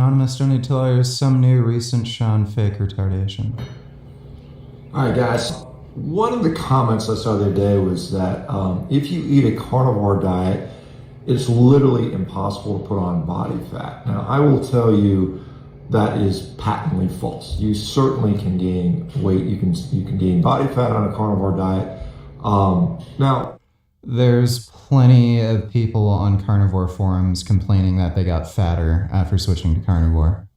Anonymous, don't need to tell us some new recent Shawn fake retardation. All right, guys. One of the comments I saw the other day was that if you eat a carnivore diet, it's literally impossible to put on body fat. Now, I will tell you that is patently false. You certainly can gain weight. You can gain body fat on a carnivore diet. Now, there's plenty of people on carnivore forums complaining that they got fatter after switching to carnivore.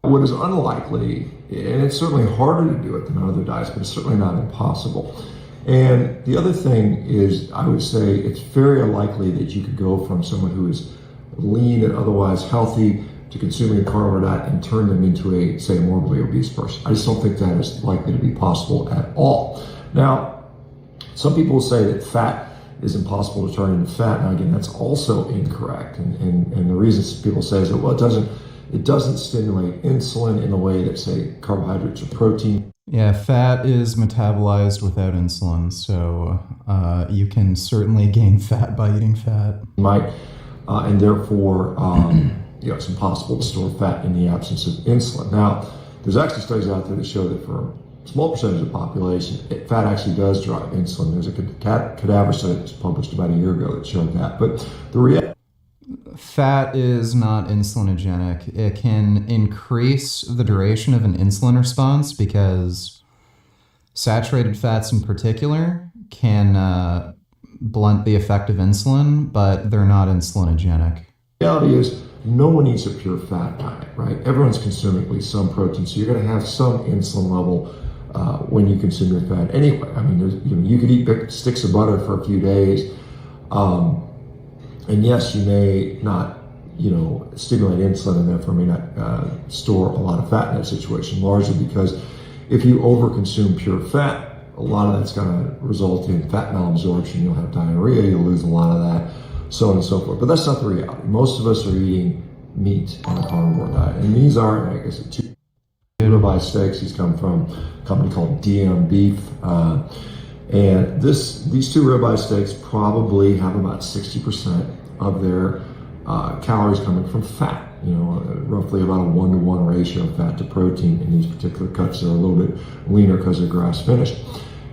What is unlikely, and it's certainly harder to do it than other diets, but it's certainly not impossible. And the other thing is, I would say it's very unlikely that you could go from someone who is lean and otherwise healthy to consuming a carnivore diet and turn them into a, say, morbidly obese person. I just don't think that is likely to be possible at all. Now, some people will say that fat is impossible to turn into fat. Now, again, that's also incorrect. And the reason people say is that, well, it doesn't stimulate insulin in the way that, say, carbohydrates or protein. Yeah, fat is metabolized without insulin, so you can certainly gain fat by eating fat. And therefore, it's impossible to store fat in the absence of insulin. Now, there's actually studies out there that show that for a small percentage of the population, fat actually does drive insulin. There's a cadaver study that was published about a year ago that showed that. But the reality, fat is not insulinogenic. It can increase the duration of an insulin response because saturated fats in particular can blunt the effect of insulin, but they're not insulinogenic. the reality is no one eats a pure fat diet, right? Everyone's consuming at least some protein, so you're going to have some insulin level when you consume your fat anyway. I mean, you could eat big sticks of butter for a few days. And yes, you may not, stimulate insulin and therefore may not store a lot of fat in that situation, largely because if you overconsume pure fat, a lot of that's going to result in fat malabsorption. You'll have diarrhea, you'll lose a lot of that, so on and so forth. But that's not the reality. Most of us are eating meat on a carnivore diet. And these are, I guess, two ribeye steaks. These come from a company called DM Beef. And these two ribeye steaks probably have about 60% of their calories coming from fat. Roughly about a 1-to-1 ratio of fat to protein in these particular cuts. They're a little bit leaner because they're grass finished.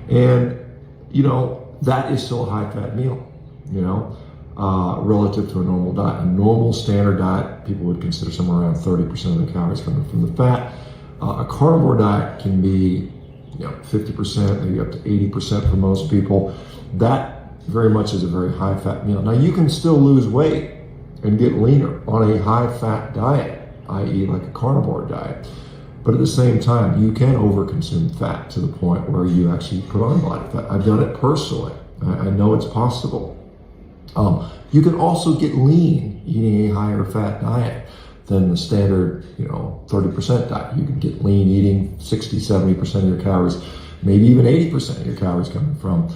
And, that is still a high fat meal, relative to a normal diet. A normal standard diet, people would consider somewhere around 30% of the calories coming from the fat. A carnivore diet can be 50%, maybe up to 80% for most people. That very much is a very high fat meal. Now, you can still lose weight and get leaner on a high fat diet, i.e. like a carnivore diet. But at the same time, you can overconsume fat to the point where you actually put on body fat. I've done it personally. I know it's possible. You can also get lean eating a higher fat diet than the standard, 30% diet. You can get lean eating 60, 70% of your calories, maybe even 80% of your calories coming from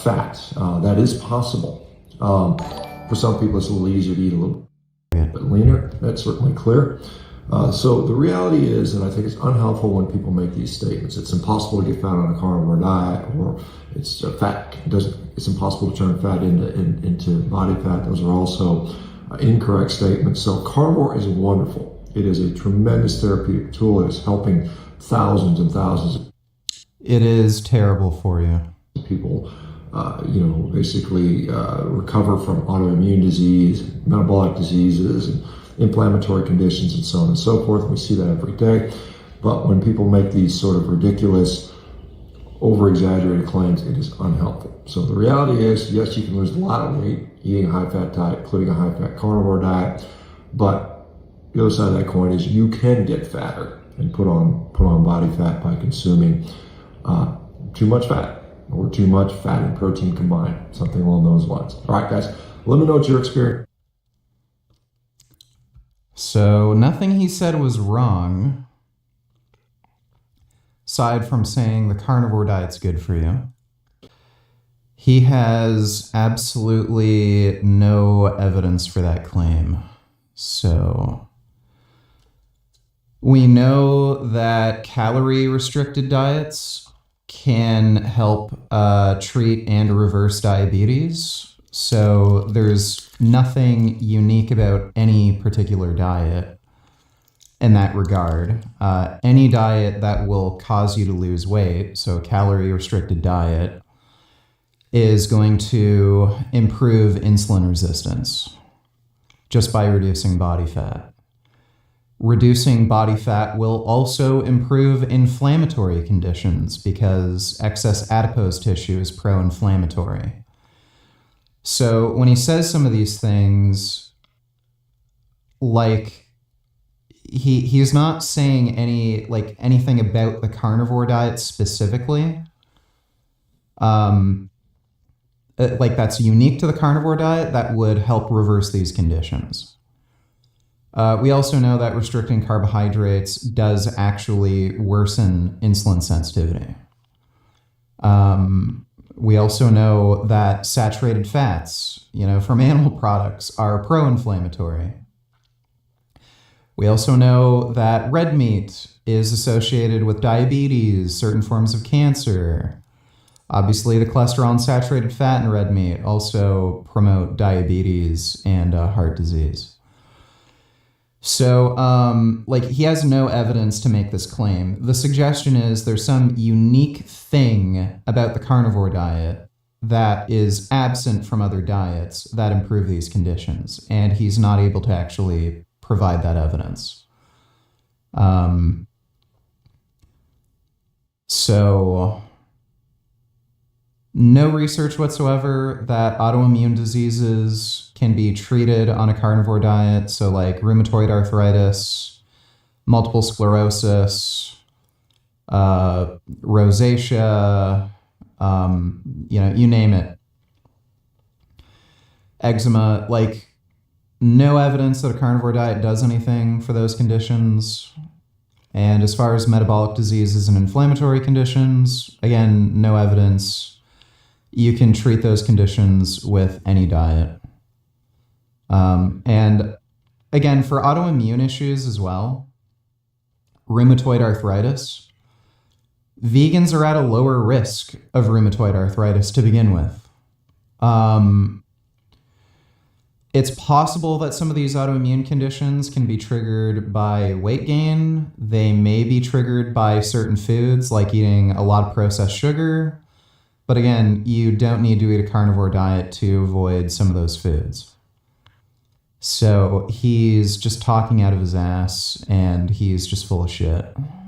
fats. That is possible. For some people, it's a little easier to eat a little bit leaner. That's certainly clear. So the reality is, and I think it's unhelpful when people make these statements, it's impossible to get fat on a carnivore diet, or it's impossible to turn fat into body fat. Those are also incorrect statements. So carnivore is wonderful. It is a tremendous therapeutic tool. It is helping thousands and thousands of It is terrible for you. people, basically recover from autoimmune disease, metabolic diseases, and inflammatory conditions, and so on and so forth. We see that every day. But when people make these sort of ridiculous, over-exaggerated claims, it is unhelpful. So the reality is, yes, you can lose a lot of weight eating a high-fat diet, including a high-fat carnivore diet. But the other side of that coin is you can get fatter and put on body fat by consuming too much fat, or too much fat and protein combined, something along those lines. All right, guys, let me know what your experience. So nothing he said was wrong, aside from saying the carnivore diet's good for you. He has absolutely no evidence for that claim. So we know that calorie-restricted diets can help treat and reverse diabetes. So there's nothing unique about any particular diet. in that regard. Any diet that will cause you to lose weight, so a calorie restricted diet, is going to improve insulin resistance just by reducing body fat. Reducing body fat will also improve inflammatory conditions because excess adipose tissue is pro-inflammatory. So when he says some of these things, like he's not saying anything about the carnivore diet specifically. That's unique to the carnivore diet that would help reverse these conditions. We also know that restricting carbohydrates does actually worsen insulin sensitivity. We also know that saturated fats, from animal products are pro-inflammatory. We also know that red meat is associated with diabetes, certain forms of cancer. Obviously, the cholesterol and saturated fat in red meat also promote diabetes and heart disease. So, he has no evidence to make this claim. The suggestion is there's some unique thing about the carnivore diet that is absent from other diets that improve these conditions, and he's not able to actually provide that evidence. So no research whatsoever that autoimmune diseases can be treated on a carnivore diet. So like rheumatoid arthritis, multiple sclerosis, rosacea, you name it. Eczema, no evidence that a carnivore diet does anything for those conditions. And as far as metabolic diseases and inflammatory conditions, again, no evidence. You can treat those conditions with any diet. And again, for autoimmune issues as well, rheumatoid arthritis, vegans are at a lower risk of rheumatoid arthritis to begin with. It's possible that some of these autoimmune conditions can be triggered by weight gain. They may be triggered by certain foods, like eating a lot of processed sugar. But again, you don't need to eat a carnivore diet to avoid some of those foods. So he's just talking out of his ass, and he's just full of shit.